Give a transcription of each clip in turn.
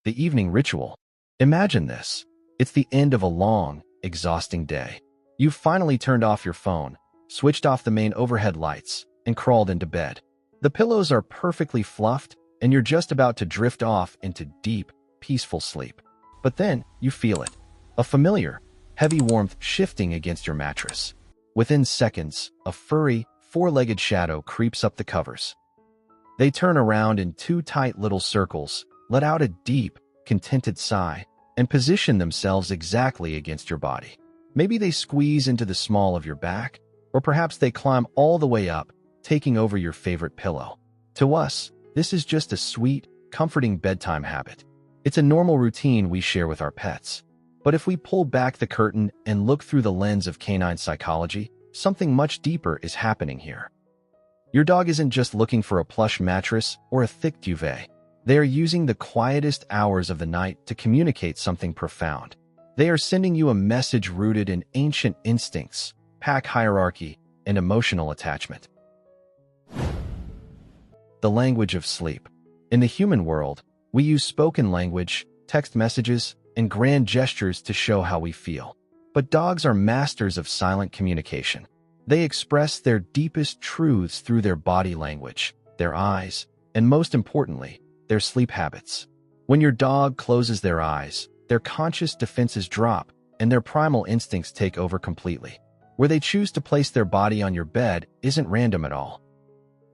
The evening ritual. Imagine this. It's the end of a long, exhausting day. You've finally turned off your phone, switched off the main overhead lights, and crawled into bed. The pillows are perfectly fluffed, and you're just about to drift off into deep, peaceful sleep. But then, you feel it. A familiar, heavy warmth shifting against your mattress. Within seconds, a furry, four-legged shadow creeps up the covers. They turn around in two tight little circles, let out a deep, contented sigh, and position themselves exactly against your body. Maybe they squeeze into the small of your back, or perhaps they climb all the way up, taking over your favorite pillow. To us, this is just a sweet, comforting bedtime habit. It's a normal routine we share with our pets. But if we pull back the curtain and look through the lens of canine psychology, something much deeper is happening here. Your dog isn't just looking for a plush mattress or a thick duvet. They are using the quietest hours of the night to communicate something profound. They are sending you a message rooted in ancient instincts, pack hierarchy, and emotional attachment. The language of sleep. In the human world, we use spoken language, text messages, and grand gestures to show how we feel. But dogs are masters of silent communication. They express their deepest truths through their body language, their eyes, and most importantly, their sleep habits. When your dog closes their eyes, their conscious defenses drop, and their primal instincts take over completely. Where they choose to place their body on your bed isn't random at all.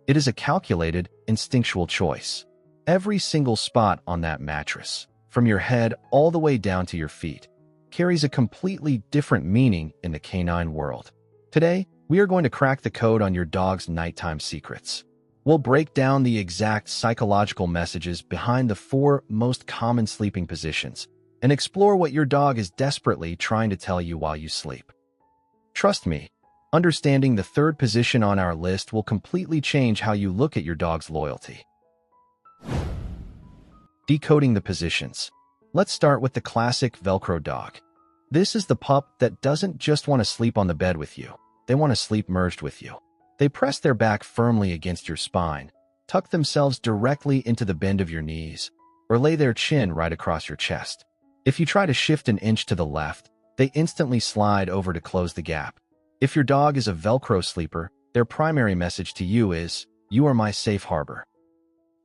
It is a calculated, instinctual choice. Every single spot on that mattress, from your head all the way down to your feet, carries a completely different meaning in the canine world. Today, we are going to crack the code on your dog's nighttime secrets. We'll break down the exact psychological messages behind the 4 most common sleeping positions and explore what your dog is desperately trying to tell you while you sleep. Trust me, understanding the 3rd position on our list will completely change how you look at your dog's loyalty. Decoding the positions. Let's start with the classic Velcro dog. This is the pup that doesn't just want to sleep on the bed with you. They want to sleep merged with you. They press their back firmly against your spine, tuck themselves directly into the bend of your knees, or lay their chin right across your chest. If you try to shift an inch to the left, they instantly slide over to close the gap. If your dog is a Velcro sleeper, their primary message to you is, "You are my safe harbor."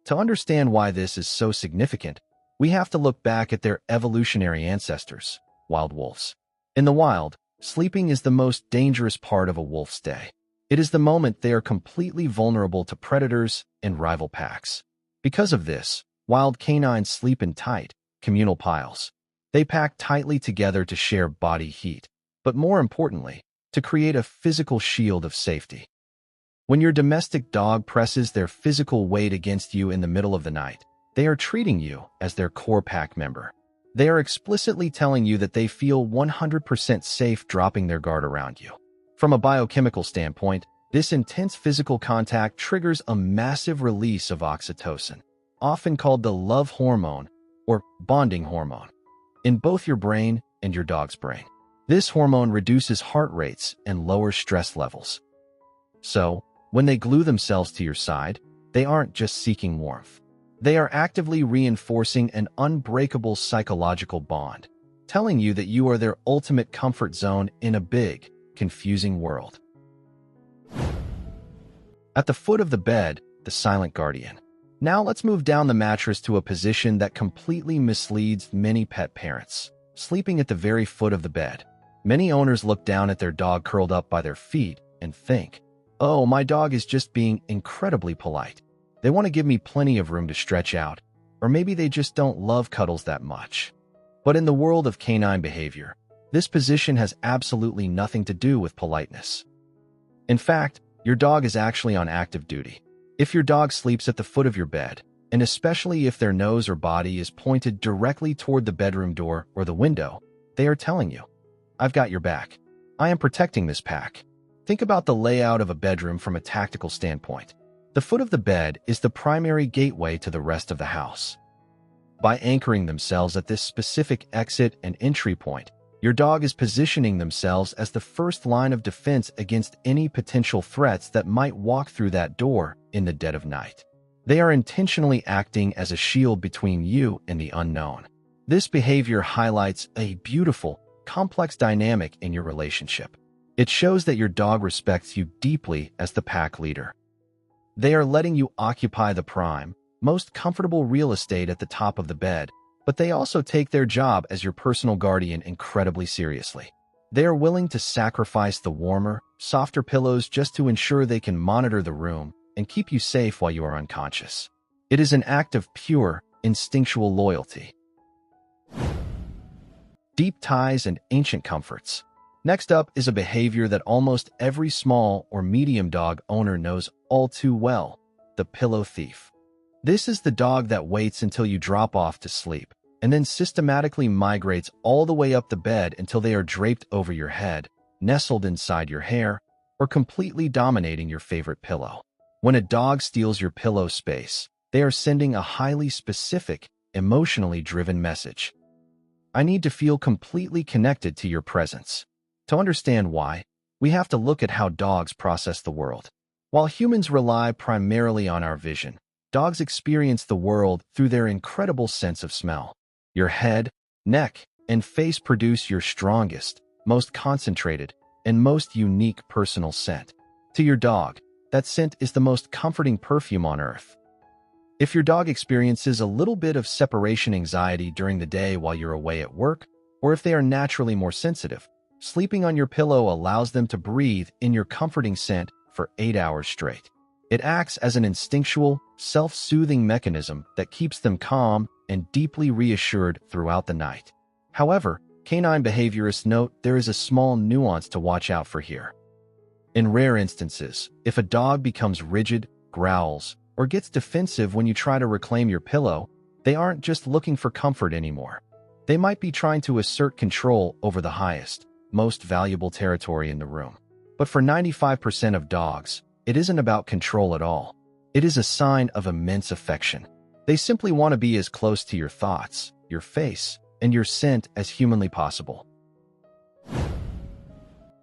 To understand why this is so significant, we have to look back at their evolutionary ancestors, wild wolves. In the wild, sleeping is the most dangerous part of a wolf's day. It is the moment they are completely vulnerable to predators and rival packs. Because of this, wild canines sleep in tight, communal piles. They pack tightly together to share body heat, but more importantly, to create a physical shield of safety. When your domestic dog presses their physical weight against you in the middle of the night, they are treating you as their core pack member. They are explicitly telling you that they feel 100% safe dropping their guard around you. From a biochemical standpoint, this intense physical contact triggers a massive release of oxytocin, often called the love hormone or bonding hormone, in both your brain and your dog's brain. This hormone reduces heart rates and lowers stress levels. So, when they glue themselves to your side, they aren't just seeking warmth. They are actively reinforcing an unbreakable psychological bond, telling you that you are their ultimate comfort zone in a big, confusing world. At the foot of the bed, the silent guardian. Now let's move down the mattress to a position that completely misleads many pet parents. Sleeping at the very foot of the bed. Many owners look down at their dog curled up by their feet and think, "Oh, my dog is just being incredibly polite. They want to give me plenty of room to stretch out, or maybe they just don't love cuddles that much." But in the world of canine behavior, this position has absolutely nothing to do with politeness. In fact, your dog is actually on active duty. If your dog sleeps at the foot of your bed, and especially if their nose or body is pointed directly toward the bedroom door or the window, they are telling you, "I've got your back. I am protecting this pack." Think about the layout of a bedroom from a tactical standpoint. The foot of the bed is the primary gateway to the rest of the house. By anchoring themselves at this specific exit and entry point, your dog is positioning themselves as the first line of defense against any potential threats that might walk through that door in the dead of night. They are intentionally acting as a shield between you and the unknown. This behavior highlights a beautiful, complex dynamic in your relationship. It shows that your dog respects you deeply as the pack leader. They are letting you occupy the prime, most comfortable real estate at the top of the bed, but they also take their job as your personal guardian incredibly seriously. They are willing to sacrifice the warmer, softer pillows just to ensure they can monitor the room and keep you safe while you are unconscious. It is an act of pure, instinctual loyalty. Deep ties and ancient comforts. Next up is a behavior that almost every small or medium dog owner knows all too well: the pillow thief. This is the dog that waits until you drop off to sleep, and then systematically migrates all the way up the bed until they are draped over your head, nestled inside your hair, or completely dominating your favorite pillow. When a dog steals your pillow space, they are sending a highly specific, emotionally driven message. I need to feel completely connected to your presence. To understand why, we have to look at how dogs process the world. While humans rely primarily on our vision, dogs experience the world through their incredible sense of smell. Your head, neck, and face produce your strongest, most concentrated, and most unique personal scent. To your dog, that scent is the most comforting perfume on earth. If your dog experiences a little bit of separation anxiety during the day while you're away at work, or if they are naturally more sensitive, sleeping on your pillow allows them to breathe in your comforting scent for 8 hours straight. It acts as an instinctual, self-soothing mechanism that keeps them calm and deeply reassured throughout the night. However, canine behaviorists note there is a small nuance to watch out for here. In rare instances, if a dog becomes rigid, growls, or gets defensive when you try to reclaim your pillow, they aren't just looking for comfort anymore. They might be trying to assert control over the highest, most valuable territory in the room. But for 95% of dogs, it isn't about control at all. It is a sign of immense affection. They simply want to be as close to your thoughts, your face, and your scent as humanly possible.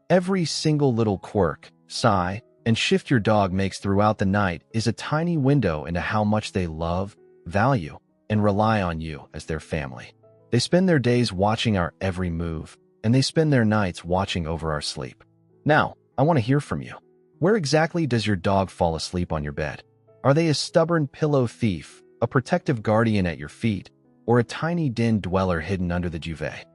Every single little quirk, sigh, and shift your dog makes throughout the night is a tiny window into how much they love, value, and rely on you as their family. They spend their days watching our every move, and they spend their nights watching over our sleep. Now, I want to hear from you. Where exactly does your dog fall asleep on your bed? Are they a stubborn pillow thief, a protective guardian at your feet, or a tiny den dweller hidden under the duvet?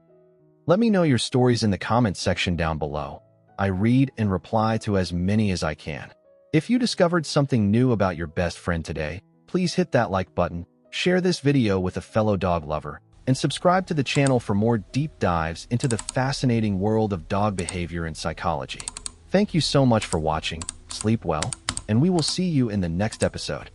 Let me know your stories in the comments section down below. I read and reply to as many as I can. If you discovered something new about your best friend today, please hit that like button, share this video with a fellow dog lover, and subscribe to the channel for more deep dives into the fascinating world of dog behavior and psychology. Thank you so much for watching, sleep well, and we will see you in the next episode.